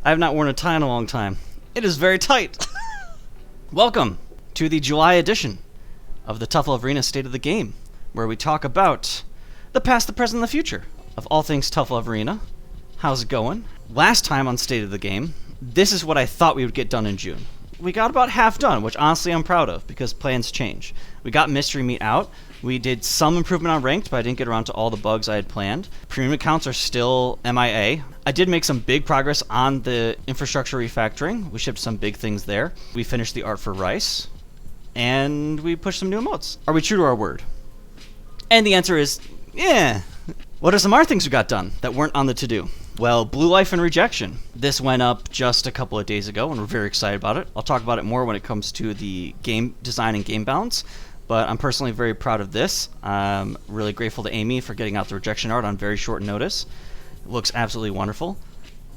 I have not worn a tie in a long time. It is very tight. Welcome to the July edition of the Tough Love Arena State of the Game, where we talk about the past, the present, and the future of all things Tough Love Arena. How's it going? Last time on State of the Game, this is what I thought we would get done in June. We got about half done, which honestly I'm proud of, because plans change. We got Mystery Meat out. We did some improvement on Ranked, but I didn't get around to all the bugs I had planned. Premium accounts are still MIA. I did make some big progress on the infrastructure refactoring. We shipped some big things there. We finished the art for Rice. And we pushed some new emotes. Are we true to our word? And the answer is, yeah. What are some other things we got done that weren't on the to-do? Well, Blue Life and Rejection. This went up just a couple of days ago, and we're very excited about it. I'll talk about it more when it comes to the game design and game balance, but I'm personally very proud of this. I'm really grateful to Amy for getting out the Rejection art on very short notice. It looks absolutely wonderful.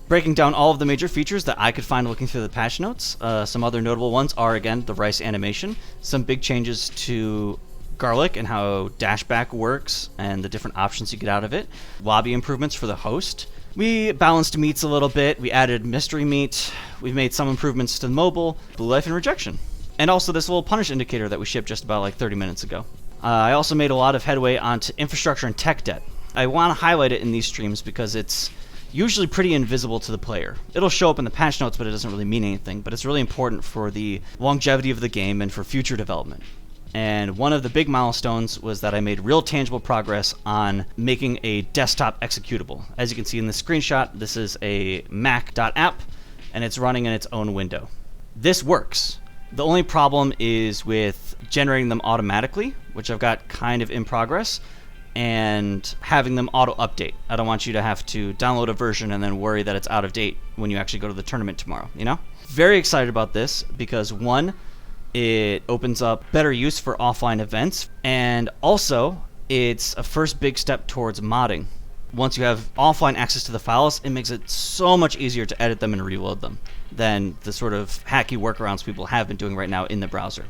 Breaking down all of the major features that I could find looking through the patch notes. Some other notable ones are, again, the Rice animation, some big changes to Garlic and how dashback works and the different options you get out of it. Lobby improvements for the host. We balanced meats a little bit. We added Mystery Meat. We've made some improvements to mobile, Blue Life, and Rejection. And also this little punish indicator that we shipped just about like 30 minutes ago. I also made a lot of headway onto infrastructure and tech debt. I want to highlight it in these streams because it's usually pretty invisible to the player. It'll show up in the patch notes, but it doesn't really mean anything. But it's really important for the longevity of the game and for future development. And one of the big milestones was that I made real tangible progress on making a desktop executable. As you can see in the screenshot, this is a Mac.app, and it's running in its own window. This works. The only problem is with generating them automatically, which I've got kind of in progress, and having them auto-update. I don't want you to have to download a version and then worry that it's out of date when you actually go to the tournament tomorrow, you know? Very excited about this because, one, it opens up better use for offline events, and also it's a first big step towards modding. Once you have offline access to the files, it makes it so much easier to edit them and reload them than the sort of hacky workarounds people have been doing right now in the browser.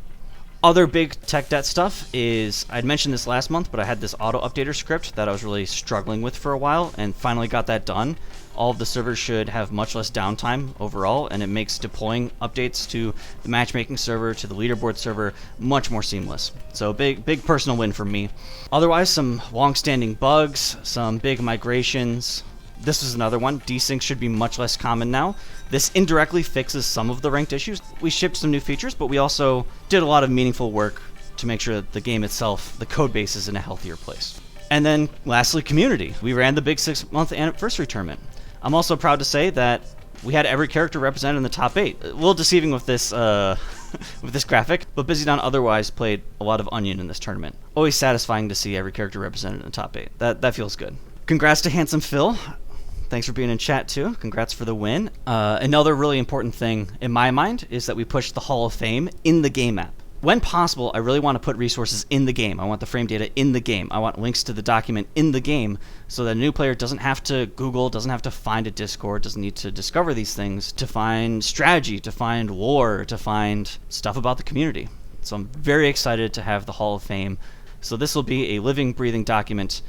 Other big tech debt stuff is, I'd mentioned this last month, but I had this auto-updater script that I was really struggling with for a while, and finally got that done. All of the servers should have much less downtime overall, and it makes deploying updates to the matchmaking server, to the leaderboard server, much more seamless. So big personal win for me. Otherwise, some long-standing bugs, some big migrations. This is another one. Desync should be much less common now. This indirectly fixes some of the ranked issues. We shipped some new features, but we also did a lot of meaningful work to make sure that the game itself, the code base, is in a healthier place. And then, lastly, community. We ran the big 6-month anniversary tournament. I'm also proud to say that we had every character represented in the top 8. A little deceiving with this with this graphic, but Busy Down otherwise played a lot of Onion in this tournament. Always satisfying to see every character represented in the top 8. That feels good. Congrats to Handsome Phil. Thanks for being in chat too. Congrats for the win. Another really important thing in my mind is that we pushed the Hall of Fame in the game app. When possible, I really want to put resources in the game. I want the frame data in the game. I want links to the document in the game so that a new player doesn't have to Google, doesn't have to find a Discord, doesn't need to discover these things to find strategy, to find lore, to find stuff about the community. So I'm very excited to have the Hall of Fame. So this will be a living, breathing document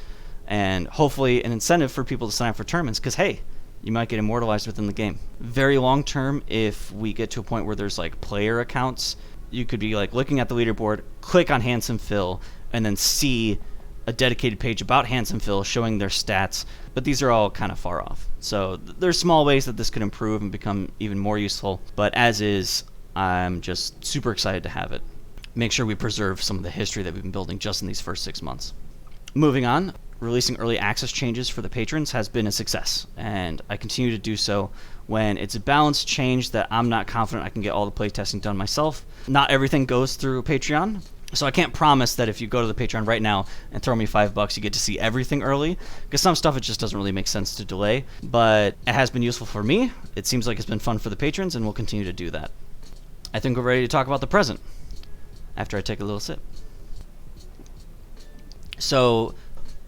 and hopefully an incentive for people to sign up for tournaments because, hey, you might get immortalized within the game. Very long term, if we get to a point where there's like player accounts, you could be like looking at the leaderboard, click on Handsome Phil, and then see a dedicated page about Handsome Phil showing their stats, but these are all kind of far off. So there's small ways that this could improve and become even more useful, but as is, I'm just super excited to have it. Make sure we preserve some of the history that we've been building just in these first 6 months. Moving on, releasing early access changes for the patrons has been a success, and I continue to do so when it's a balanced change that I'm not confident I can get all the playtesting done myself. Not everything goes through Patreon, so I can't promise that if you go to the Patreon right now and throw me $5, you get to see everything early, because some stuff it just doesn't really make sense to delay, but it has been useful for me. It seems like it's been fun for the patrons, and we'll continue to do that. I think we're ready to talk about the present after I take a little sip. So,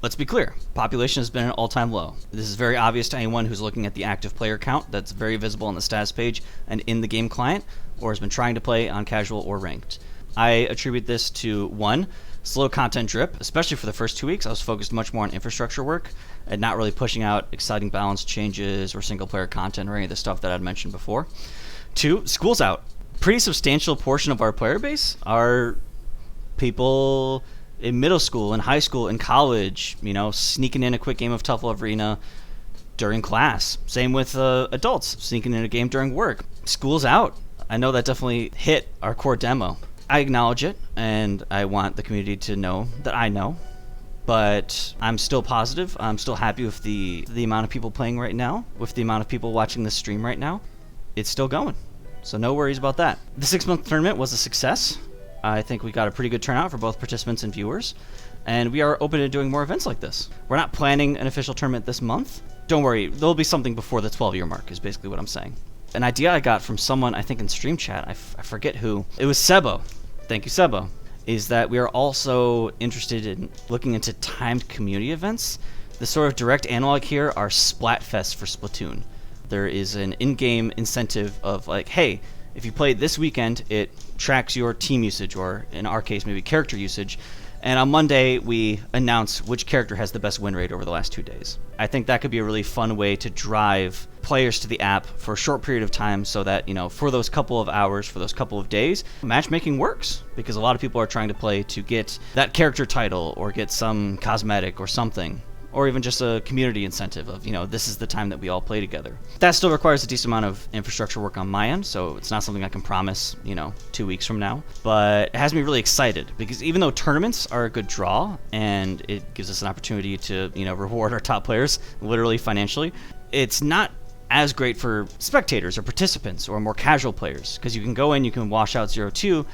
let's be clear, population has been at an all-time low. This is very obvious to anyone who's looking at the active player count that's very visible on the status page and in the game client, or has been trying to play on casual or ranked. I attribute this to, one, slow content drip, especially for the first 2 weeks. I was focused much more on infrastructure work and not really pushing out exciting balance changes or single player content or any of the stuff that I'd mentioned before. 2, school's out. Pretty substantial portion of our player base are people in middle school, in high school, in college, sneaking in a quick game of Tough Love Arena during class. Same with adults, sneaking in a game during work. School's out. I know that definitely hit our core demo. I acknowledge it, and I want the community to know that I know. But I'm still positive. I'm still happy with the amount of people playing right now, with the amount of people watching this stream right now. It's still going, so no worries about that. The 6-month tournament was a success. I think we got a pretty good turnout for both participants and viewers, and we are open to doing more events like this. We're not planning an official tournament this month. Don't worry, there'll be something before the 12-year mark, is basically what I'm saying. An idea I got from someone, I think in stream chat, I forget who. It was Sebo. Thank you, Sebo. Is that we are also interested in looking into timed community events. The sort of direct analog here are Splatfest for Splatoon. There is an in-game incentive of like, hey, if you play this weekend, it tracks your team usage, or in our case, maybe character usage. And on Monday, we announce which character has the best win rate over the last 2 days. I think that could be a really fun way to drive players to the app for a short period of time so that, for those couple of hours, for those couple of days, matchmaking works. Because a lot of people are trying to play to get that character title or get some cosmetic or something. Or even just a community incentive of, this is the time that we all play together. That still requires a decent amount of infrastructure work on my end, so it's not something I can promise, 2 weeks from now. But it has me really excited, because even though tournaments are a good draw, and it gives us an opportunity to, reward our top players, literally financially, it's not as great for spectators or participants or more casual players, because you can go in, you can wash out 0-2,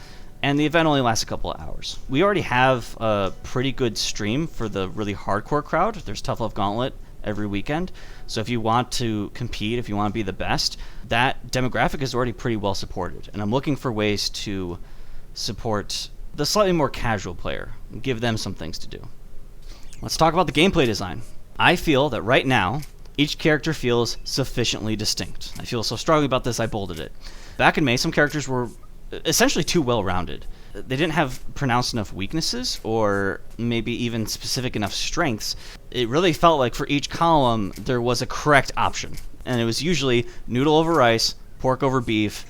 and the event only lasts a couple of hours. We already have a pretty good stream for the really hardcore crowd. There's Tough Love Gauntlet every weekend. So if you want to compete, if you want to be the best, that demographic is already pretty well supported. And I'm looking for ways to support the slightly more casual player and give them some things to do. Let's talk about the gameplay design. I feel that right now, each character feels sufficiently distinct. I feel so strongly about this, I bolded it. Back in May, some characters were essentially too well-rounded. They didn't have pronounced enough weaknesses or maybe even specific enough strengths. It really felt like for each column there was a correct option, and it was usually noodle over rice, pork over beef,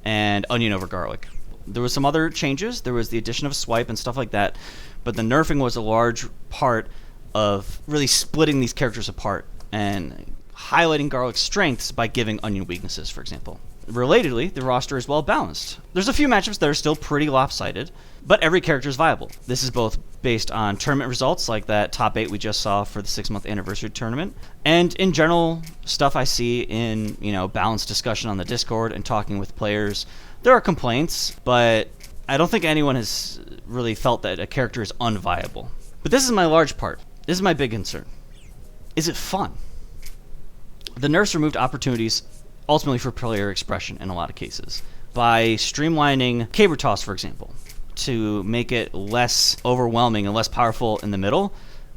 and onion over garlic. There was some other changes. There was the addition of swipe and stuff like that, but the nerfing was a large part of really splitting these characters apart and highlighting garlic's strengths by giving onion weaknesses, for example. Relatedly, the roster is well balanced. There's a few matchups that are still pretty lopsided, but every character is viable. This is both based on tournament results, like that top 8 we just saw for the 6-month anniversary tournament, and in general stuff I see in, balanced discussion on the Discord and talking with players. There are complaints, but I don't think anyone has really felt that a character is unviable. But this is my large part. This is my big concern. Is it fun? The nerfs removed opportunities ultimately for player expression in a lot of cases. By streamlining caber toss, for example, to make it less overwhelming and less powerful in the middle,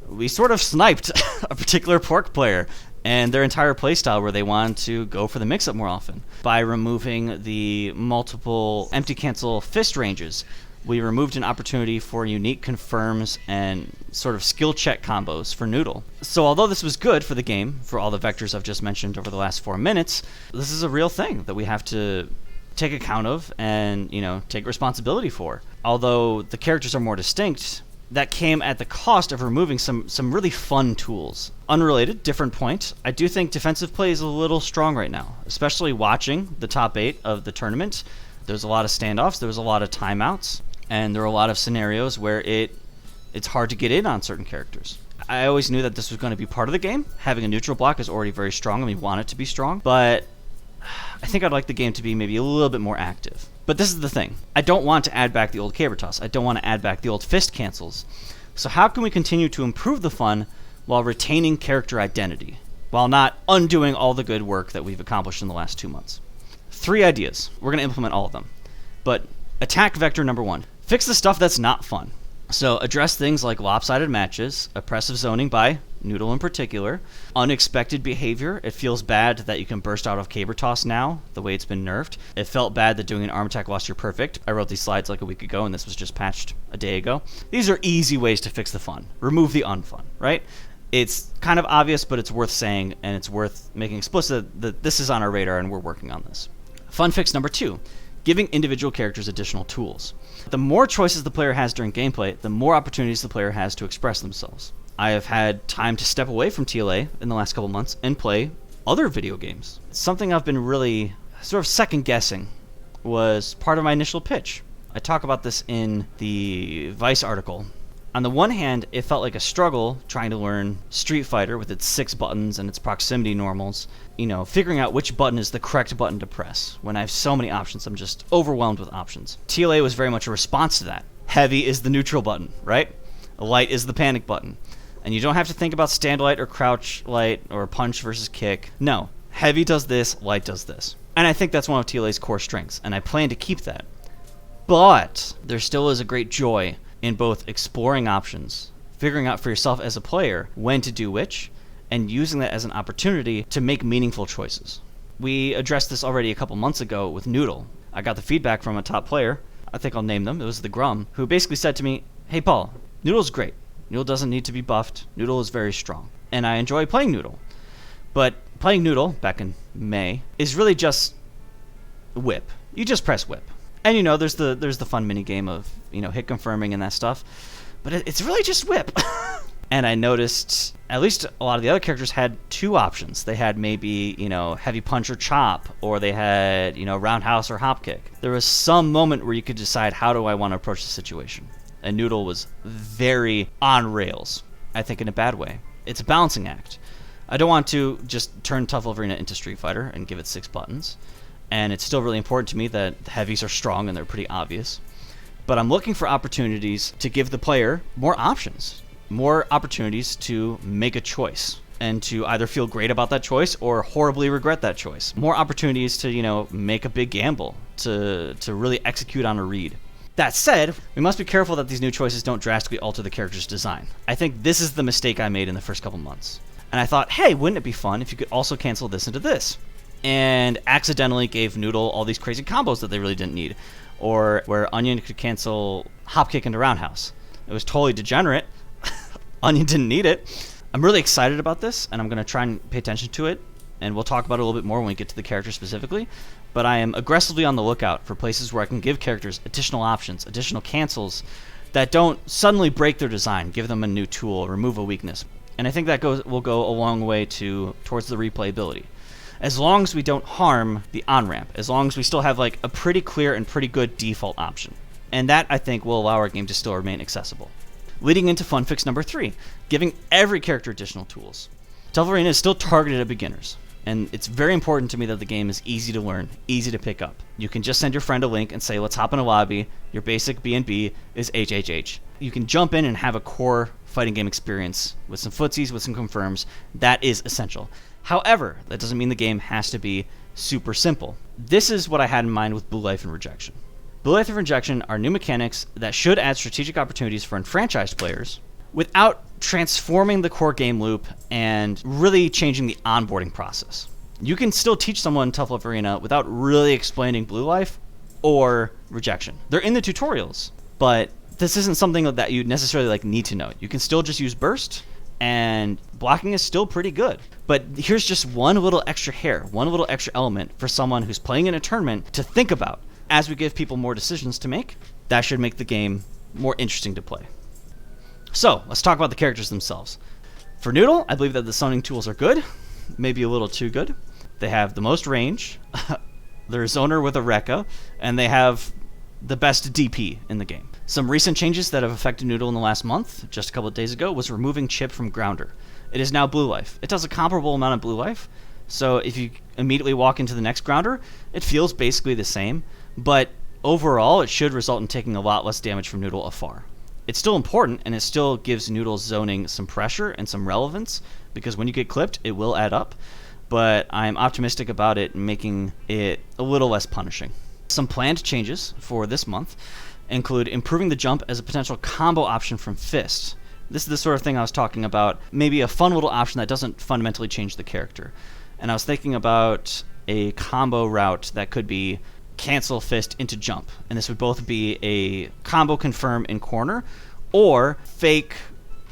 we sort of sniped a particular pork player and their entire playstyle where they wanted to go for the mix-up more often. By removing the multiple empty cancel fist ranges, we removed an opportunity for unique confirms and sort of skill check combos for Noodle. So although this was good for the game, for all the vectors I've just mentioned over the last 4 minutes, this is a real thing that we have to take account of and, take responsibility for. Although the characters are more distinct, that came at the cost of removing some really fun tools. Unrelated, different point, I do think defensive play is a little strong right now, especially watching the top 8 of the tournament. There's a lot of standoffs, there was a lot of timeouts, and there are a lot of scenarios where it's hard to get in on certain characters. I always knew that this was going to be part of the game. Having a neutral block is already very strong, and we want it to be strong, but I think I'd like the game to be maybe a little bit more active. But this is the thing. I don't want to add back the old caber toss. I don't want to add back the old fist cancels. So how can we continue to improve the fun while retaining character identity, while not undoing all the good work that we've accomplished in the last 2 months? 3 ideas. We're going to implement all of them. But attack vector number 1. Fix the stuff that's not fun. So address things like lopsided matches, oppressive zoning by Noodle in particular. Unexpected behavior. It feels bad that you can burst out of caber toss now, the way it's been nerfed. It felt bad that doing an arm attack whilst you're perfect. I wrote these slides like a week ago, and this was just patched a day ago. These are easy ways to fix the fun. Remove the unfun, right? It's kind of obvious, but it's worth saying, and it's worth making explicit that this is on our radar and we're working on this. Fun fix number 2. Giving individual characters additional tools. The more choices the player has during gameplay, the more opportunities the player has to express themselves. I have had time to step away from TLA in the last couple months and play other video games. Something I've been really sort of second guessing was part of my initial pitch. I talk about this in the Vice article. On the one hand, it felt like a struggle trying to learn Street Fighter with its 6 buttons and its proximity normals. Figuring out which button is the correct button to press. When I have so many options, I'm just overwhelmed with options. TLA was very much a response to that. Heavy is the neutral button, right? Light is the panic button. And you don't have to think about stand light or crouch light or punch versus kick. No. Heavy does this, light does this. And I think that's one of TLA's core strengths, and I plan to keep that. But there still is a great joy in both exploring options, figuring out for yourself as a player when to do which, and using that as an opportunity to make meaningful choices. We addressed this already a couple months ago with Noodle. I got the feedback from a top player, I think I'll name them, it was the Grum, who basically said to me, "Hey Paul, Noodle's great. Noodle doesn't need to be buffed. Noodle is very strong. And I enjoy playing Noodle. But playing Noodle, back in May, is really just whip. You just press whip. And there's the fun mini game of, hit confirming and that stuff. But it's really just whip. And I noticed at least a lot of the other characters had 2 options. They had maybe, heavy punch or chop, or they had, roundhouse or hop kick. There was some moment where you could decide, how do I want to approach the situation? And Noodle was very on rails, I think in a bad way. It's a balancing act. I don't want to just turn Tough Love Arena into Street Fighter and give it 6 buttons. And it's still really important to me that the heavies are strong and they're pretty obvious. But I'm looking for opportunities to give the player more options, more opportunities to make a choice, and to either feel great about that choice or horribly regret that choice. More opportunities to, make a big gamble, to really execute on a read. That said, we must be careful that these new choices don't drastically alter the character's design. I think this is the mistake I made in the first couple months. And I thought, hey, wouldn't it be fun if you could also cancel this into this? And accidentally gave Noodle all these crazy combos that they really didn't need. Or where Onion could cancel hop kick into roundhouse. It was totally degenerate. Onion didn't need it. I'm really excited about this, and I'm going to try and pay attention to it. And we'll talk about it a little bit more when we get to the character specifically. But I am aggressively on the lookout for places where I can give characters additional options, additional cancels that don't suddenly break their design, give them a new tool, remove a weakness. And I think that will go a long way towards the replayability. As long as we don't harm the on-ramp, as long as we still have a pretty clear and pretty good default option. And that, I think, will allow our game to still remain accessible. Leading into fun fix number 3, giving every character additional tools. Tough Love Arena is still targeted at beginners. And it's very important to me that the game is easy to learn, easy to pick up. You can just send your friend a link and say, let's hop in a lobby. Your basic B&B is HHH. You can jump in and have a core fighting game experience with some footsies, with some confirms. That is essential. However, that doesn't mean the game has to be super simple. This is what I had in mind with Blue Life and Rejection. Blue Life and Rejection are new mechanics that should add strategic opportunities for enfranchised players without transforming the core game loop and really changing the onboarding process. You can still teach someone Tough Love Arena without really explaining Blue Life or Rejection. They're in the tutorials, but this isn't something that you necessarily need to know. You can still just use burst, and blocking is still pretty good. But here's just one little extra hair, one little extra element for someone who's playing in a tournament to think about. As we give people more decisions to make, that should make the game more interesting to play. So, let's talk about the characters themselves. For Noodle, I believe that the summoning tools are good, maybe a little too good. They have the most range, they're a zoner with a Rekka, and they have the best DP in the game. Some recent changes that have affected Noodle in the last month, just a couple of days ago, was removing Chip from Grounder. It is now Blue Life. It does a comparable amount of Blue Life, so if you immediately walk into the next Grounder, it feels basically the same, but overall it should result in taking a lot less damage from Noodle afar. It's still important, and it still gives Noodle's zoning some pressure and some relevance, because when you get clipped, it will add up, but I'm optimistic about it making it a little less punishing. Some planned changes for this month include improving the jump as a potential combo option from Fist, This is the sort of thing I was talking about, maybe a fun little option that doesn't fundamentally change the character. And I was thinking about a combo route that could be cancel fist into jump. And this would both be a combo confirm in corner or fake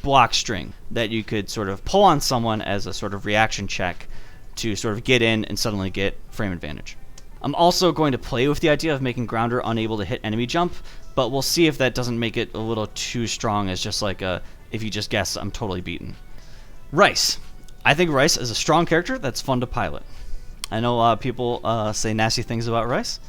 block string that you could sort of pull on someone as a sort of reaction check to sort of get in and suddenly get frame advantage. I'm also going to play with the idea of making Grounder unable to hit enemy jump, but we'll see if that doesn't make it a little too strong as just like a, if you just guess, I'm totally beaten. Rice. I think Rice is a strong character that's fun to pilot. I know a lot of people say nasty things about Rice.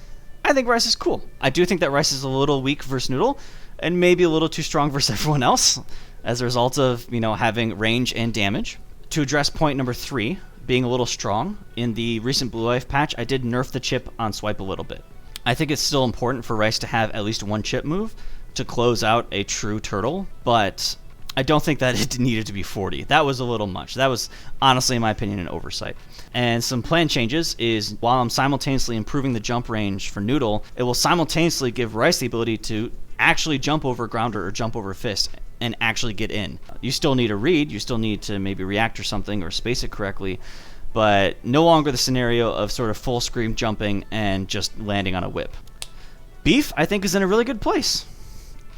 I think Rice is cool. I do think that Rice is a little weak versus Noodle, and maybe a little too strong versus everyone else, as a result of, having range and damage. To address point number 3, being a little strong, in the recent Blue Life patch, I did nerf the chip on swipe a little bit. I think it's still important for Rice to have at least one chip move to close out a true turtle, but I don't think that it needed to be 40. That was a little much. That was, honestly, in my opinion, an oversight. And some plan changes is, while I'm simultaneously improving the jump range for Noodle, it will simultaneously give Rice the ability to actually jump over Grounder or jump over Fist and actually get in. You still need a read, you still need to maybe react or something or space it correctly, but no longer the scenario of sort of full screen jumping and just landing on a whip. Beef, I think, is in a really good place.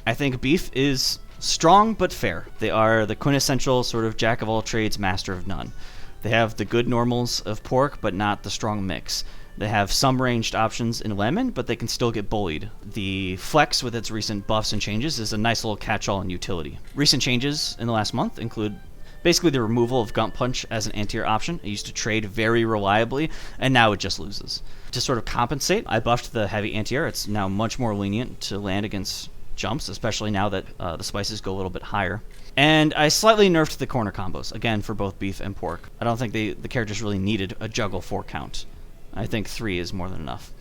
I think Beef is strong but fair. They are the quintessential sort of jack of all trades, master of none. They have the good normals of Pork, but not the strong mix. They have some ranged options in Lemon, but they can still get bullied. The Flex, with its recent buffs and changes, is a nice little catch-all in utility. Recent changes in the last month include basically the removal of Gut Punch as an anti-air option. It used to trade very reliably, and now it just loses. To sort of compensate, I buffed the heavy anti-air. It's now much more lenient to land against jumps, especially now that the spices go a little bit higher. And I slightly nerfed the corner combos, again, for both Beef and Pork. I don't think the characters really needed a juggle 4 count. I think 3 is more than enough.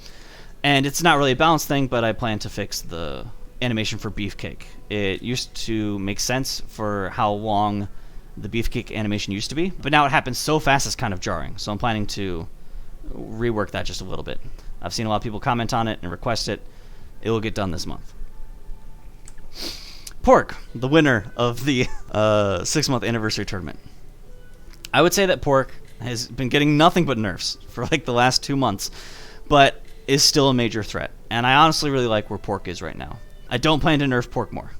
And it's not really a balance thing, but I plan to fix the animation for Beefcake. It used to make sense for how long the Beefcake animation used to be, but now it happens so fast it's kind of jarring. So I'm planning to rework that just a little bit. I've seen a lot of people comment on it and request it. It will get done this month. Pork, the winner of the 6-month anniversary tournament. I would say that Pork has been getting nothing but nerfs for like the last 2 months, but is still a major threat. And I honestly really like where Pork is right now. I don't plan to nerf Pork more.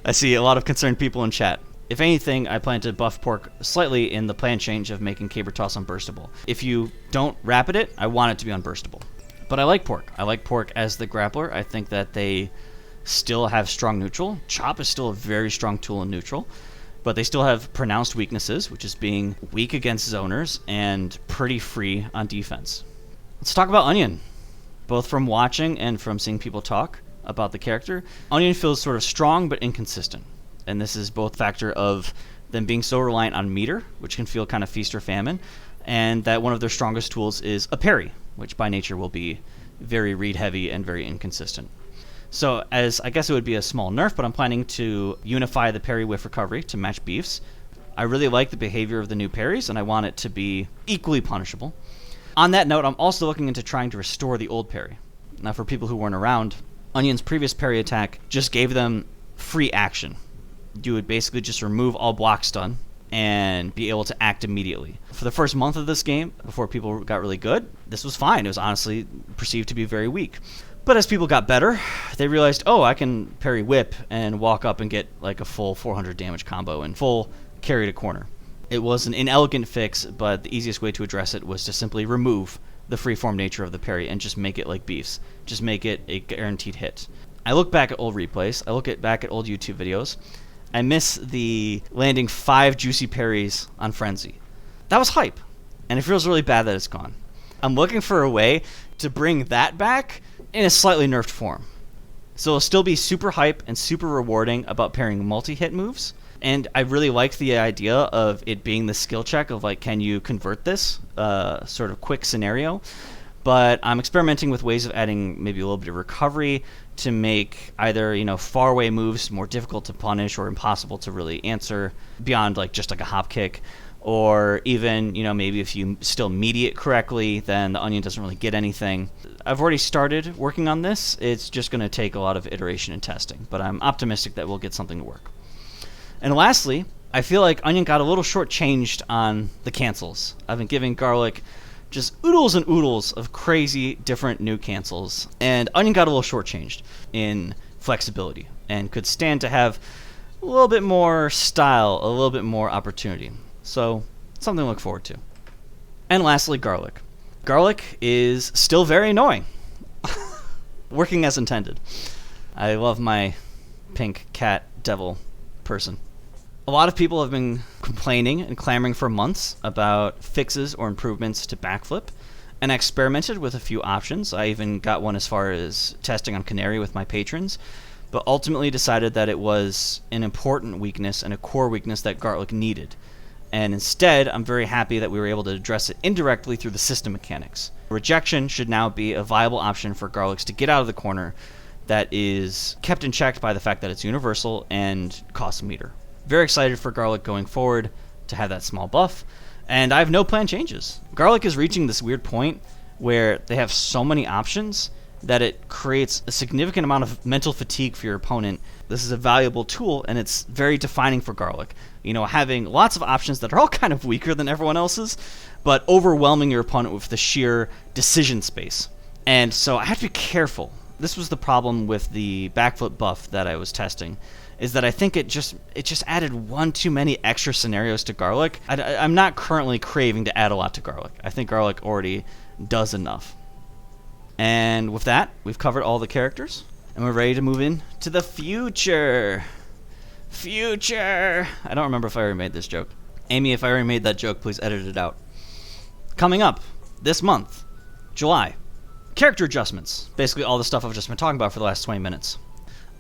I see a lot of concerned people in chat. If anything, I plan to buff Pork slightly in the plan change of making Caber Toss unburstable. If you don't rapid it, I want it to be unburstable. But I like Pork. I like Pork as the grappler. I think that they still have strong neutral. Chop is still a very strong tool in neutral. But they still have pronounced weaknesses, which is being weak against zoners and pretty free on defense. Let's talk about Onion. Both from watching and from seeing people talk about the character, Onion feels sort of strong but inconsistent. And this is both factor of them being so reliant on meter, which can feel kind of feast or famine, and that one of their strongest tools is a parry, which by nature will be very read heavy and very inconsistent. So, as I guess it would be a small nerf, but I'm planning to unify the parry with recovery to match Beef's. I really like the behavior of the new parries, and I want it to be equally punishable. On that note, I'm also looking into trying to restore the old parry. Now, for people who weren't around, Onion's previous parry attack just gave them free action. You would basically just remove all block stun and be able to act immediately. For the first month of this game, before people got really good, this was fine. It was honestly perceived to be very weak. But as people got better, they realized, oh, I can parry whip and walk up and get like a full 400 damage combo and full carry to corner. It was an inelegant fix, but the easiest way to address it was to simply remove the freeform nature of the parry and just make it like Beef's. Just make it a guaranteed hit. I look back at old replays. I look back at old YouTube videos. I miss the landing 5 juicy parries on Frenzy. That was hype, and it feels really bad that it's gone. I'm looking for a way to bring that back in a slightly nerfed form. So it'll still be super hype and super rewarding about pairing multi-hit moves. And I really liked the idea of it being the skill check of like, can you convert this sort of quick scenario? But I'm experimenting with ways of adding maybe a little bit of recovery to make either, far away moves more difficult to punish or impossible to really answer beyond like just like a hop kick. Or even, maybe if you still meet it correctly, then the Onion doesn't really get anything. I've already started working on this. It's just going to take a lot of iteration and testing, but I'm optimistic that we'll get something to work. And lastly, I feel like Onion got a little shortchanged on the cancels. I've been giving Garlic just oodles and oodles of crazy different new cancels, and Onion got a little shortchanged in flexibility and could stand to have a little bit more style, a little bit more opportunity. So, something to look forward to. And lastly, Garlic. Garlic is still very annoying. Working as intended. I love my pink cat devil person. A lot of people have been complaining and clamoring for months about fixes or improvements to backflip, and I experimented with a few options. I even got one as far as testing on Canary with my patrons, but ultimately decided that it was an important weakness and a core weakness that Garlic needed. And instead, I'm very happy that we were able to address it indirectly through the system mechanics. Rejection should now be a viable option for Garlics to get out of the corner that is kept in check by the fact that it's universal and costs a meter. Very excited for Garlic going forward to have that small buff, and I have no planned changes. Garlic is reaching this weird point where they have so many options that it creates a significant amount of mental fatigue for your opponent. This is a valuable tool, and it's very defining for Garlic. You know, having lots of options that are all kind of weaker than everyone else's, but overwhelming your opponent with the sheer decision space. And so I have to be careful. This was the problem with the backflip buff that I was testing, is that I think it just added one too many extra scenarios to Garlic. I'm not currently craving to add a lot to Garlic. I think Garlic already does enough. And with that, we've covered all the characters, and we're ready to move in to the future. Future! I don't remember if I already made this joke. Amy, if I already made that joke, please edit it out. Coming up this month, July, character adjustments. Basically all the stuff I've just been talking about for the last 20 minutes.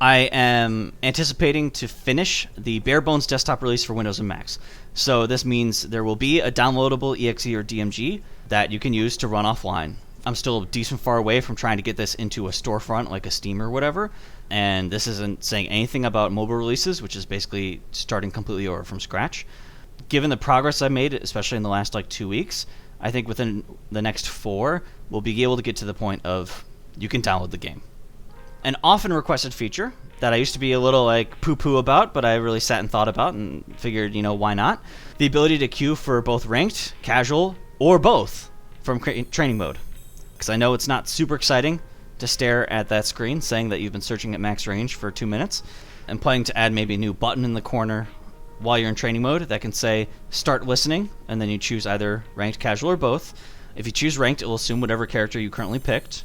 I am anticipating to finish the bare bones desktop release for Windows and Macs. So this means there will be a downloadable EXE or DMG that you can use to run offline. I'm still decent far away from trying to get this into a storefront like a Steam or whatever, and this isn't saying anything about mobile releases, which is basically starting completely over from scratch. Given the progress I made, especially in the last 2 weeks, I think within the next 4, we'll be able to get to the point of you can download the game. An often requested feature that I used to be a little poo-poo about, but I really sat and thought about and figured, why not? The ability to queue for both ranked, casual, or both from training mode. Because I know it's not super exciting to stare at that screen saying that you've been searching at max range for 2 minutes. I'm planning to add maybe a new button in the corner while you're in training mode that can say start listening, and then you choose either ranked, casual, or both. If you choose ranked, it will assume whatever character you currently picked.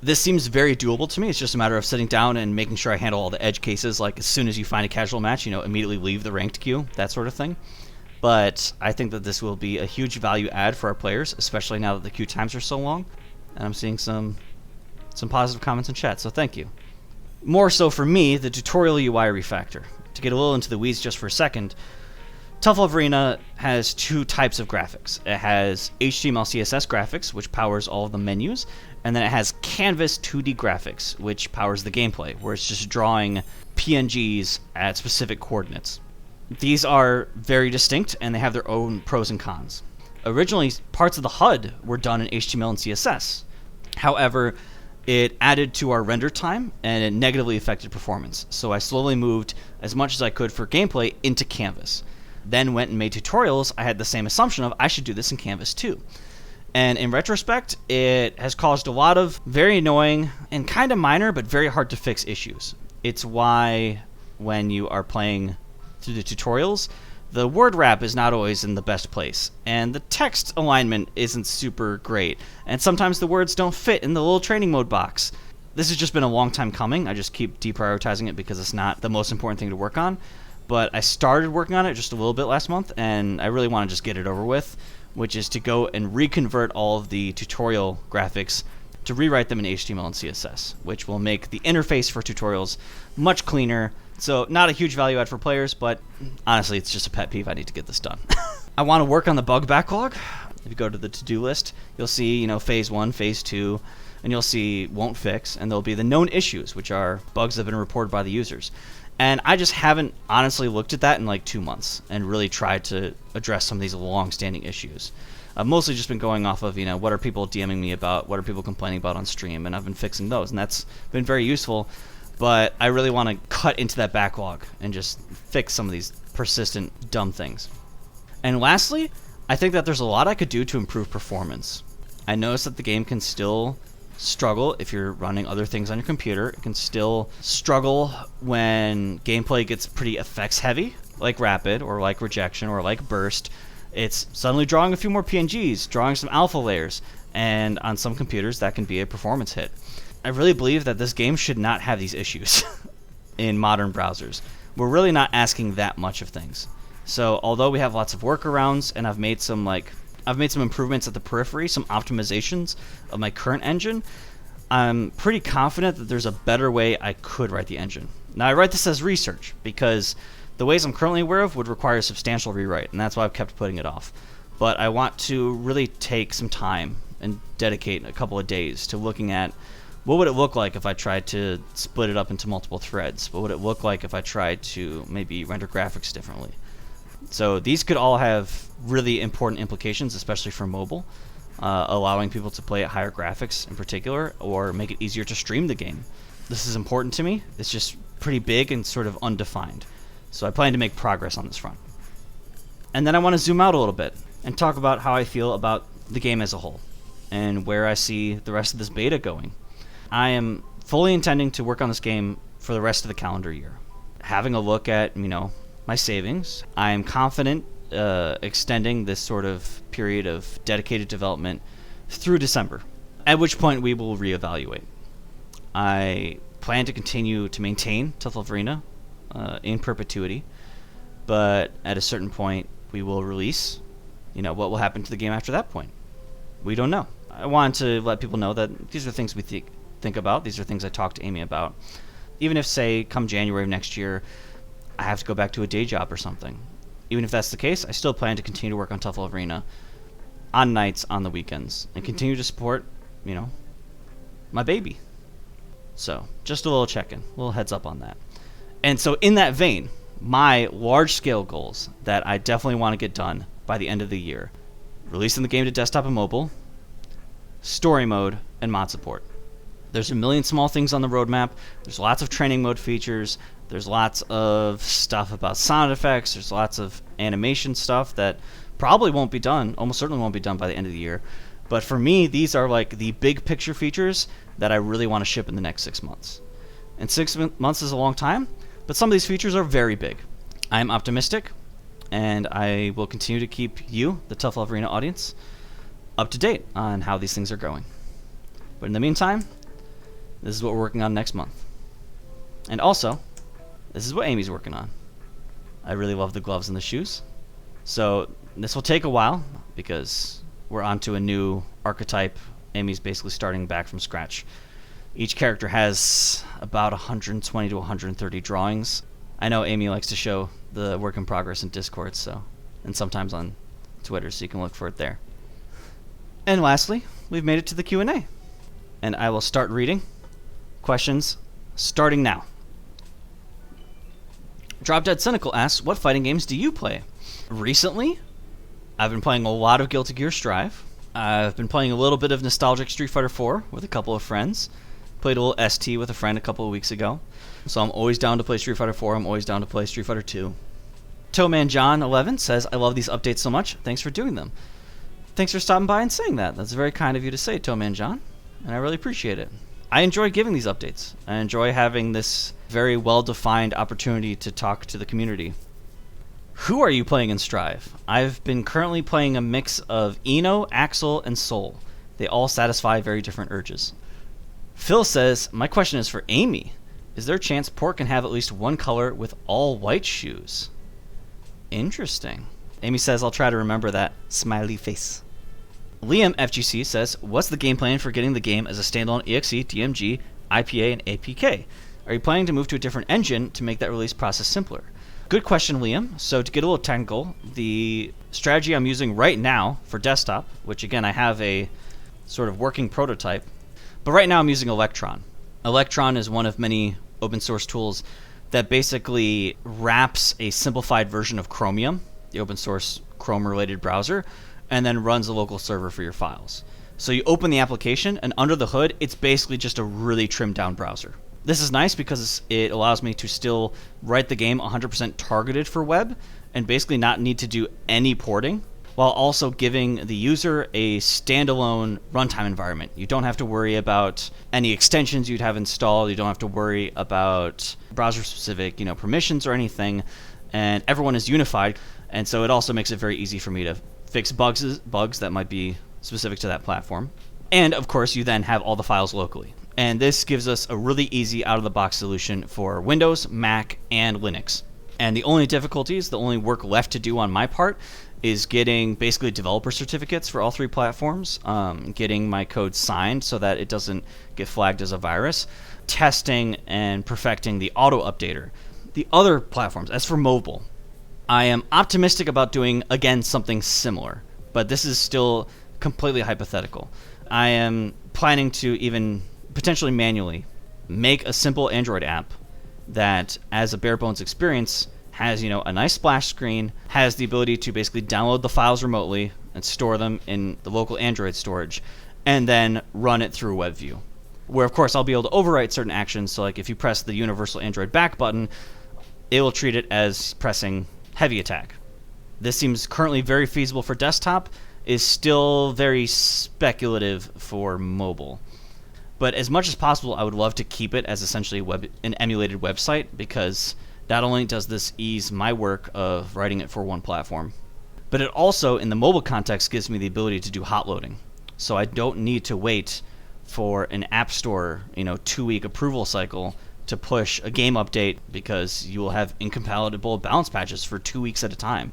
This seems very doable to me. It's just a matter of sitting down and making sure I handle all the edge cases, like as soon as you find a casual match, immediately leave the ranked queue, that sort of thing. But I think that this will be a huge value add for our players, especially now that the queue times are so long. And I'm seeing some positive comments in chat, so thank you. More so for me, the tutorial UI refactor. To get a little into the weeds just for a second, Tough Love Arena has 2 types of graphics. It has HTML CSS graphics, which powers all of the menus, and then it has Canvas 2D graphics, which powers the gameplay, where it's just drawing PNGs at specific coordinates. These are very distinct, and they have their own pros and cons. Originally, parts of the HUD were done in HTML and CSS. However, it added to our render time, and it negatively affected performance. So I slowly moved as much as I could for gameplay into Canvas. Then went and made tutorials. I had the same assumption of I should do this in Canvas too. And in retrospect, it has caused a lot of very annoying and kind of minor but very hard to fix issues. It's why when you are playing through the tutorials, the word wrap is not always in the best place, and the text alignment isn't super great, and sometimes the words don't fit in the little training mode box. This has just been a long time coming. I just keep deprioritizing it because it's not the most important thing to work on. But I started working on it just a little bit last month, and I really want to just get it over with, which is to go and reconvert all of the tutorial graphics to rewrite them in HTML and CSS, which will make the interface for tutorials much cleaner. So not a huge value add for players, but honestly, it's just a pet peeve. I need to get this done. I want to work on the bug backlog. If you go to the to-do list, you'll see, phase 1, phase 2, and you'll see won't fix, and there'll be the known issues, which are bugs that have been reported by the users. And I just haven't honestly looked at that in 2 months and really tried to address some of these long-standing issues. I've mostly just been going off of, what are people DMing me about, what are people complaining about on stream, and I've been fixing those, and that's been very useful. But I really want to cut into that backlog and just fix some of these persistent dumb things. And lastly, I think that there's a lot I could do to improve performance. I noticed that the game can still struggle if you're running other things on your computer. It can still struggle when gameplay gets pretty effects heavy, like Rapid, or like Rejection, or like Burst. It's suddenly drawing a few more PNGs, drawing some alpha layers, and on some computers that can be a performance hit. I really believe that this game should not have these issues in modern browsers. We're really not asking that much of things. So although we have lots of workarounds, and I've made some improvements at the periphery, some optimizations of my current engine, I'm pretty confident that there's a better way I could write the engine. Now I write this as research because the ways I'm currently aware of would require a substantial rewrite, and that's why I've kept putting it off. But I want to really take some time and dedicate a couple of days to looking at what would it look like if I tried to split it up into multiple threads? What would it look like if I tried to maybe render graphics differently? So these could all have really important implications, especially for mobile, allowing people to play at higher graphics in particular, or make it easier to stream the game. This is important to me. It's just pretty big and sort of undefined. So I plan to make progress on this front. And then I want to zoom out a little bit and talk about how I feel about the game as a whole and where I see the rest of this beta going. I am fully intending to work on this game for the rest of the calendar year. Having a look at, my savings, I am confident extending this sort of period of dedicated development through December, at which point we will reevaluate. I plan to continue to maintain Tough Love Arena in perpetuity, but at a certain point we will release. What will happen to the game after that point? We don't know. I want to let people know that these are things we think about. These are things I talk to Amy about. Even if, say, come January of next year, I have to go back to a day job or something. Even if that's the case, I still plan to continue to work on Tough Love Arena on nights, on the weekends, and continue to support, my baby. So, just a little check-in, a little heads up on that. And so in that vein, my large-scale goals that I definitely want to get done by the end of the year: releasing the game to desktop and mobile, story mode, and mod support. There's a million small things on the roadmap. There's lots of training mode features. There's lots of stuff about sound effects. There's lots of animation stuff that probably won't be done, almost certainly won't be done by the end of the year. But for me, these are like the big picture features that I really want to ship in the next 6 months. And 6 months is a long time, but some of these features are very big. I am optimistic, and I will continue to keep you, the Tough Love Arena audience, up to date on how these things are going. But in the meantime, this is what we're working on next month. And also, this is what Amy's working on. I really love the gloves and the shoes. So this will take a while because we're onto a new archetype. Amy's basically starting back from scratch. Each character has about 120 to 130 drawings. I know Amy likes to show the work in progress in Discord, and sometimes on Twitter, so you can look for it there. And lastly, we've made it to the Q&A. And I will start reading questions starting now. Drop Dead Cynical asks, what fighting games do you play? Recently, I've been playing a lot of Guilty Gear Strive. I've been playing a little bit of nostalgic Street Fighter 4 with a couple of friends. Played a little ST with a friend a couple of weeks ago. So I'm always down to play Street Fighter 4. I'm always down to play Street Fighter 2. Toeman John 11 says, I love these updates so much. Thanks for doing them. Thanks for stopping by and saying that. That's very kind of you to say, Toeman John. And I really appreciate it. I enjoy giving these updates. I enjoy having this very well-defined opportunity to talk to the community. Who are you playing in Strive? I've been currently playing a mix of Eno, Axel, and Soul. They all satisfy very different urges. Phil says, my question is for Amy. Is there a chance Port can have at least one color with all white shoes? Interesting. Amy says, I'll try to remember that. Smiley face. Liam FGC says, what's the game plan for getting the game as a standalone EXE, DMG, IPA, and APK? Are you planning to move to a different engine to make that release process simpler? Good question, Liam. So to get a little technical, the strategy I'm using right now for desktop, which again I have a sort of working prototype, but right now I'm using Electron. Electron is one of many open source tools that basically wraps a simplified version of Chromium, the open source Chrome related browser, and then runs the local server for your files. So you open the application, and under the hood, it's basically just a really trimmed down browser. This is nice because it allows me to still write the game 100% targeted for web and basically not need to do any porting, while also giving the user a standalone runtime environment. You don't have to worry about any extensions you'd have installed. You don't have to worry about browser-specific, permissions or anything, and everyone is unified. And so it also makes it very easy for me to fix bugs that might be specific to that platform. And of course, you then have all the files locally. And this gives us a really easy out-of-the-box solution for Windows, Mac, and Linux. And the only difficulties, the only work left to do on my part, is getting basically developer certificates for all three platforms, getting my code signed so that it doesn't get flagged as a virus, testing and perfecting the auto-updater. The other platforms, as for mobile, I am optimistic about doing, again, something similar, but this is still completely hypothetical. I am planning to even potentially manually make a simple Android app that, as a bare bones experience, has a nice splash screen, has the ability to basically download the files remotely and store them in the local Android storage, and then run it through WebView. Where, of course, I'll be able to overwrite certain actions, so like if you press the universal Android back button, it will treat it as pressing heavy attack. This seems currently very feasible for desktop, is still very speculative for mobile. But as much as possible, I would love to keep it as essentially an emulated website, because not only does this ease my work of writing it for one platform, but it also, in the mobile context, gives me the ability to do hot loading. So I don't need to wait for an App Store, 2-week approval cycle to push a game update, because you will have incompatible balance patches for 2 weeks at a time.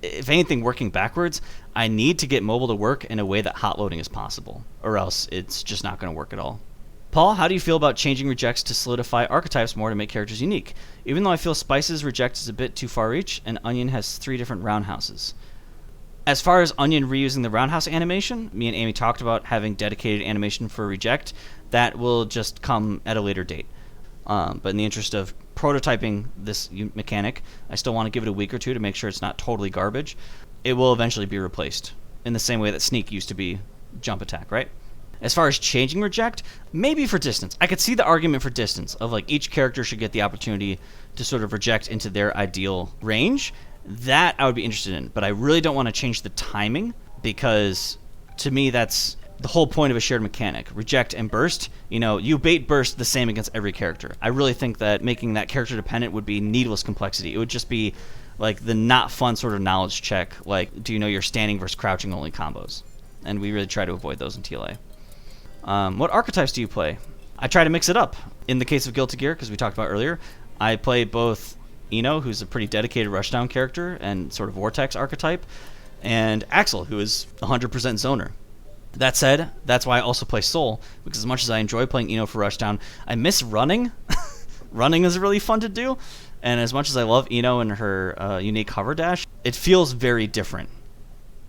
If anything, working backwards, I need to get mobile to work in a way that hot loading is possible, or else it's just not going to work at all. Paul, how do you feel about changing rejects to solidify archetypes more to make characters unique? Even though I feel Spice's reject is a bit too far reach, and Onion has 3 different roundhouses. As far as Onion reusing the roundhouse animation, me and Amy talked about having dedicated animation for reject. That will just come at a later date. But in the interest of prototyping this mechanic, I still want to give it a week or two to make sure it's not totally garbage. It will eventually be replaced, in the same way that sneak used to be jump attack, right? As far as changing reject, maybe for distance. I could see the argument for distance, of like each character should get the opportunity to sort of reject into their ideal range. That I would be interested in, but I really don't want to change the timing, because to me that's the whole point of a shared mechanic. Reject and burst, you bait burst the same against every character. I really think that making that character dependent would be needless complexity. It would just be like the not fun sort of knowledge check, like, do you know your standing versus crouching only combos? And we really try to avoid those in TLA. What archetypes do you play? I try to mix it up. In the case of Guilty Gear, because we talked about earlier, I play both Eno, who's a pretty dedicated rushdown character and sort of Vortex archetype, and Axel, who is 100% zoner. That said, that's why I also play Soul, because as much as I enjoy playing Eno for rushdown, I miss running. Running is really fun to do, and as much as I love Eno and her unique hover dash, it feels very different.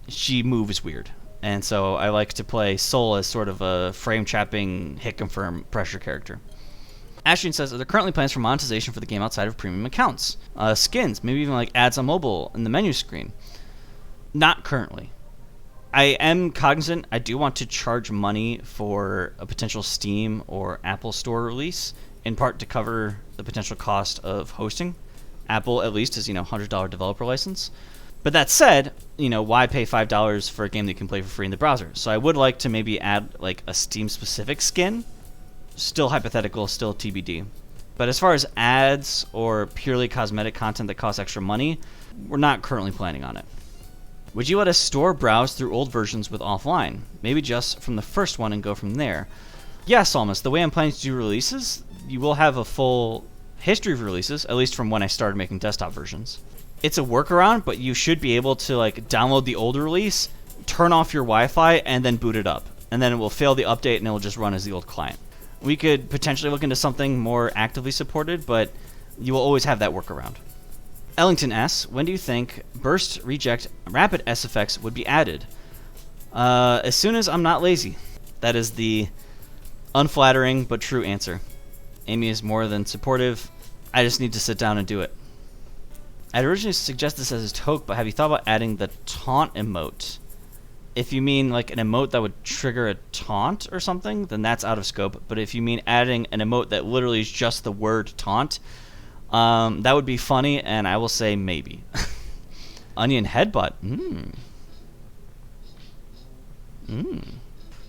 She moves weird, and so I like to play Soul as sort of a frame-trapping, hit-confirm pressure character. Ashton says, are there currently plans for monetization for the game outside of premium accounts? Skins, maybe even like ads on mobile in the menu screen. Not currently. I am cognizant I do want to charge money for a potential Steam or Apple Store release, in part to cover the potential cost of hosting. Apple, at least, is, $100 developer license. But that said, why pay $5 for a game that you can play for free in the browser? So I would like to maybe add like a Steam-specific skin. Still hypothetical, still TBD. But as far as ads or purely cosmetic content that costs extra money, we're not currently planning on it. Would you let a store browse through old versions with offline? Maybe just from the first one and go from there? Yes, Almas. The way I'm planning to do releases, you will have a full history of releases, at least from when I started making desktop versions. It's a workaround, but you should be able to download the older release, turn off your Wi-Fi, and then boot it up. And then it will fail the update and it will just run as the old client. We could potentially look into something more actively supported, but you will always have that workaround. Ellington asks, when do you think burst, reject, rapid SFX would be added? As soon as I'm not lazy. That is the unflattering but true answer. Amy is more than supportive. I just need to sit down and do it. I'd originally suggest this as a toke, but have you thought about adding the taunt emote? If you mean like an emote that would trigger a taunt or something, then that's out of scope. But if you mean adding an emote that literally is just the word taunt, that would be funny, and I will say maybe. Onion headbutt.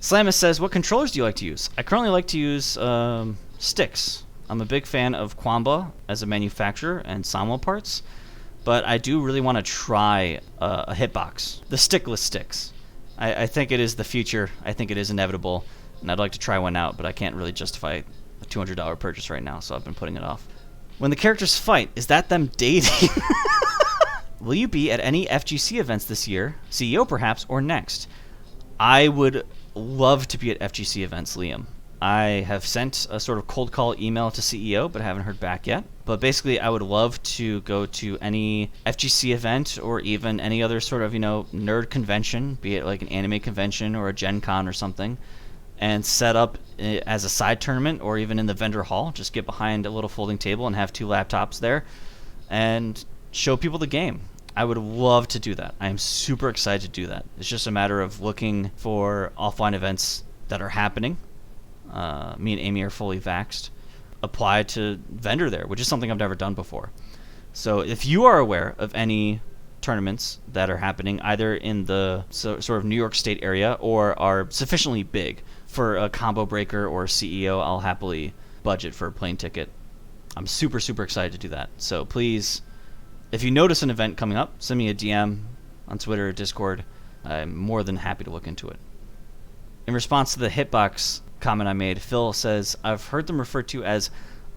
Slamus says, what controllers do you like to use? I currently like to use sticks. I'm a big fan of Quamba as a manufacturer and Samo parts, but I do really want to try a hitbox. The stickless sticks. I think it is the future. I think it is inevitable, and I'd like to try one out, but I can't really justify a $200 purchase right now, so I've been putting it off. When the characters fight, is that them dating? Will you be at any FGC events this year, CEO perhaps, or next? I would love to be at FGC events, Liam. I have sent a sort of cold call email to CEO, but I haven't heard back yet. But basically, I would love to go to any FGC event or even any other sort of, nerd convention, be it like an anime convention or a Gen Con or something, and set up as a side tournament or even in the vendor hall. Just get behind a little folding table and have 2 laptops there and show people the game. I would love to do that. I am super excited to do that. It's just a matter of looking for offline events that are happening. Me and Amy are fully vaxxed. Apply to vendor there, which is something I've never done before. So if you are aware of any tournaments that are happening either in the sort of New York State area or are sufficiently big for a combo breaker or CEO, I'll happily budget for a plane ticket. I'm super, super excited to do that. So please, if you notice an event coming up, send me a DM on Twitter or Discord. I'm more than happy to look into it. In response to the hitbox comment I made, Phil says, I've heard them referred to as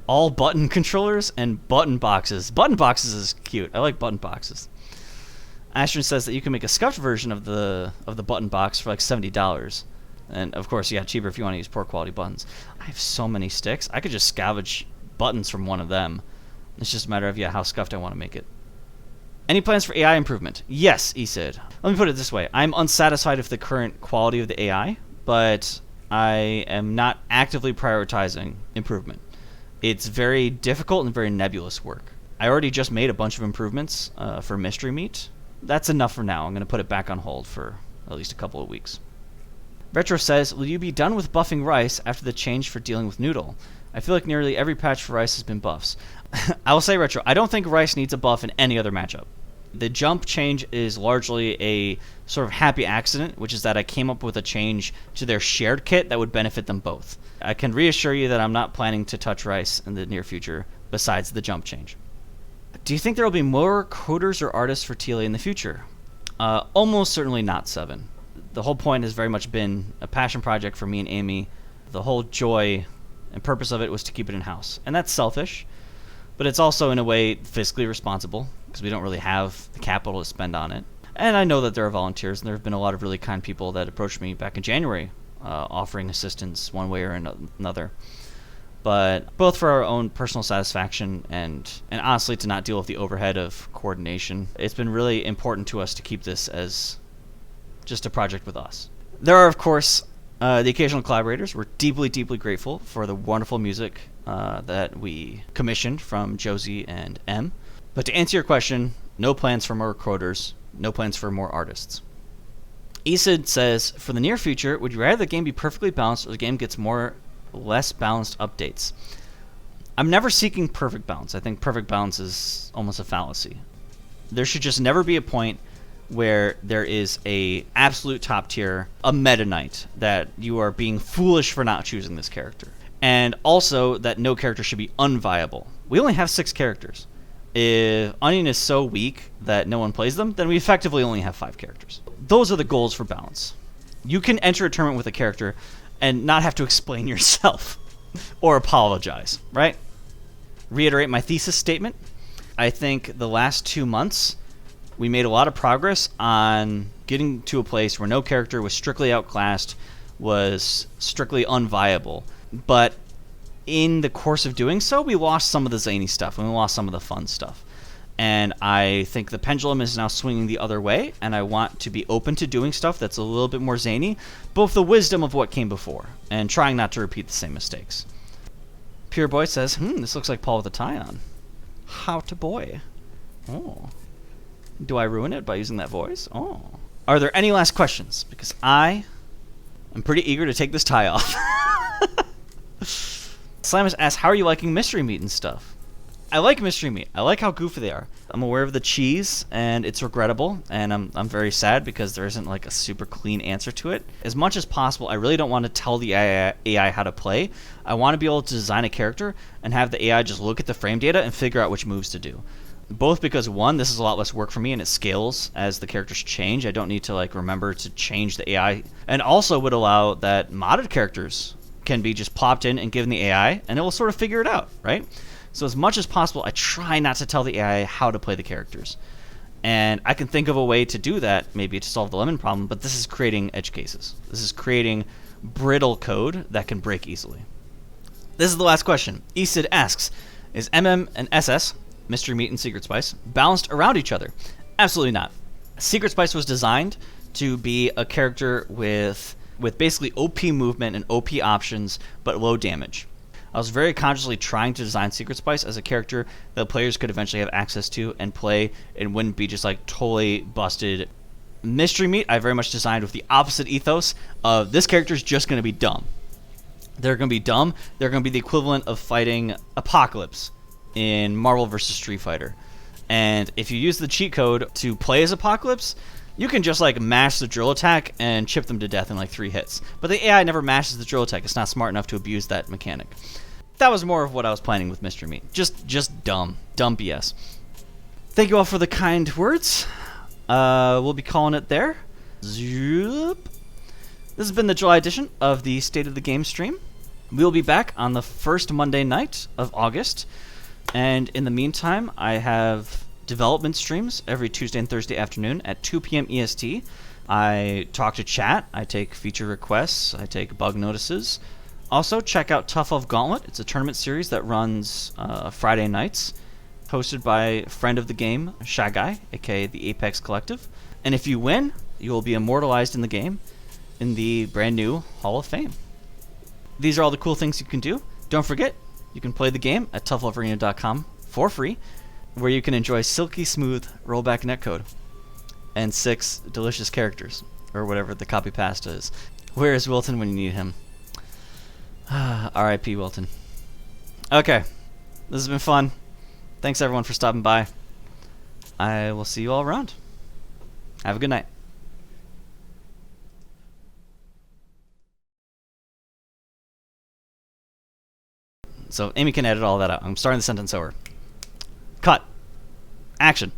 all button controllers and button boxes. Button boxes is cute. I like button boxes. Ashton says that you can make a scuffed version of the button box for like $70. And of course, yeah, cheaper if you want to use poor quality buttons. I have so many sticks. I could just scavenge buttons from one of them. It's just a matter of, how scuffed I want to make it. Any plans for AI improvement? Yes, Esid. Let me put it this way. I'm unsatisfied with the current quality of the AI, but I am not actively prioritizing improvement. It's very difficult and very nebulous work. I already just made a bunch of improvements for Mystery Meat. That's enough for now. I'm going to put it back on hold for at least a couple of weeks. Retro says, will you be done with buffing Rice after the change for dealing with Noodle? I feel like nearly every patch for Rice has been buffs. I will say, Retro, I don't think Rice needs a buff in any other matchup. The jump change is largely a sort of happy accident, which is that I came up with a change to their shared kit that would benefit them both. I can reassure you that I'm not planning to touch Rice in the near future, besides the jump change. Do you think there will be more coders or artists for TLA in the future? Almost certainly not, Seven. The whole point has very much been a passion project for me and Amy. The whole joy and purpose of it was to keep it in-house. And that's selfish, but it's also in a way fiscally responsible because we don't really have the capital to spend on it. And I know that there are volunteers, and there have been a lot of really kind people that approached me back in January offering assistance one way or another. But both for our own personal satisfaction and honestly to not deal with the overhead of coordination, it's been really important to us to keep this as just a project with us. There are, of course, the occasional collaborators. We're deeply, deeply grateful for the wonderful music that we commissioned from Josie and M. But to answer your question, no plans for more coders, no plans for more artists. Esid says, for the near future, would you rather the game be perfectly balanced or the game gets less balanced updates? I'm never seeking perfect balance. I think perfect balance is almost a fallacy. There should just never be a point where there is a absolute top tier, a Meta Knight, that you are being foolish for not choosing this character. And also that no character should be unviable. We only have 6 characters. If Onion is so weak that no one plays them, then we effectively only have 5 characters. Those are the goals for balance. You can enter a tournament with a character and not have to explain yourself or apologize, right? Reiterate my thesis statement. I think the last 2 months, we made a lot of progress on getting to a place where no character was strictly outclassed, was strictly unviable. But in the course of doing so, we lost some of the zany stuff and we lost some of the fun stuff. And I think the pendulum is now swinging the other way, and I want to be open to doing stuff that's a little bit more zany, but with the wisdom of what came before, and trying not to repeat the same mistakes. Pure Boy says, this looks like Paul with a tie on. How to boy. Oh. Do I ruin it by using that voice? Oh. Are there any last questions? Because I am pretty eager to take this tie off. Slamus asks, how are you liking Mystery Meat and stuff? I like Mystery Meat. I like how goofy they are. I'm aware of the cheese, and it's regrettable, and I'm very sad because there isn't like a super clean answer to it. As much as possible, I really don't want to tell the AI how to play. I want to be able to design a character and have the AI just look at the frame data and figure out which moves to do. Both because, one, this is a lot less work for me and it scales as the characters change. I don't need to like remember to change the AI, and also would allow that modded characters can be just plopped in and given the AI, and it will sort of figure it out, right? So as much as possible, I try not to tell the AI how to play the characters. And I can think of a way to do that, maybe to solve the lemon problem, but this is creating edge cases. This is creating brittle code that can break easily. This is the last question. ESID asks, is MM and SS, Mystery Meat and Secret Spice, balanced around each other? Absolutely not. Secret Spice was designed to be a character with basically OP movement and OP options, but low damage. I was very consciously trying to design Secret Spice as a character that players could eventually have access to and play and wouldn't be just like totally busted. Mystery Meat, I very much designed with the opposite ethos of this character's just going to be dumb. They're going to be dumb. They're going to be the equivalent of fighting Apocalypse in Marvel vs. Street Fighter. And if you use the cheat code to play as Apocalypse, you can just like mash the drill attack and chip them to death in like 3 hits. But the AI never mashes the drill attack. It's not smart enough to abuse that mechanic. That was more of what I was planning with Mystery Meat. Just dumb BS. Thank you all for the kind words. We'll be calling it there. Zoop. This has been the July edition of the State of the Game stream. We'll be back on the first Monday night of August. And in the meantime, I have development streams every Tuesday and Thursday afternoon at 2 p.m. EST. I talk to chat, I take feature requests, I take bug notices. Also, check out Tough Love Gauntlet. It's a tournament series that runs Friday nights, hosted by a friend of the game, Shy Guy, aka the Apex Collective. And if you win, you will be immortalized in the game in the brand new Hall of Fame. These are all the cool things you can do. Don't forget, you can play the game at toughlovearena.com for free, where you can enjoy silky smooth rollback netcode and 6 delicious characters, or whatever the copy pasta is. Where is Wilton when you need him? R.I.P. Wilton. Okay, this has been fun. Thanks everyone for stopping by. I will see you all around. Have a good night. So Amy can edit all that out. I'm starting the sentence over. Cut. Action.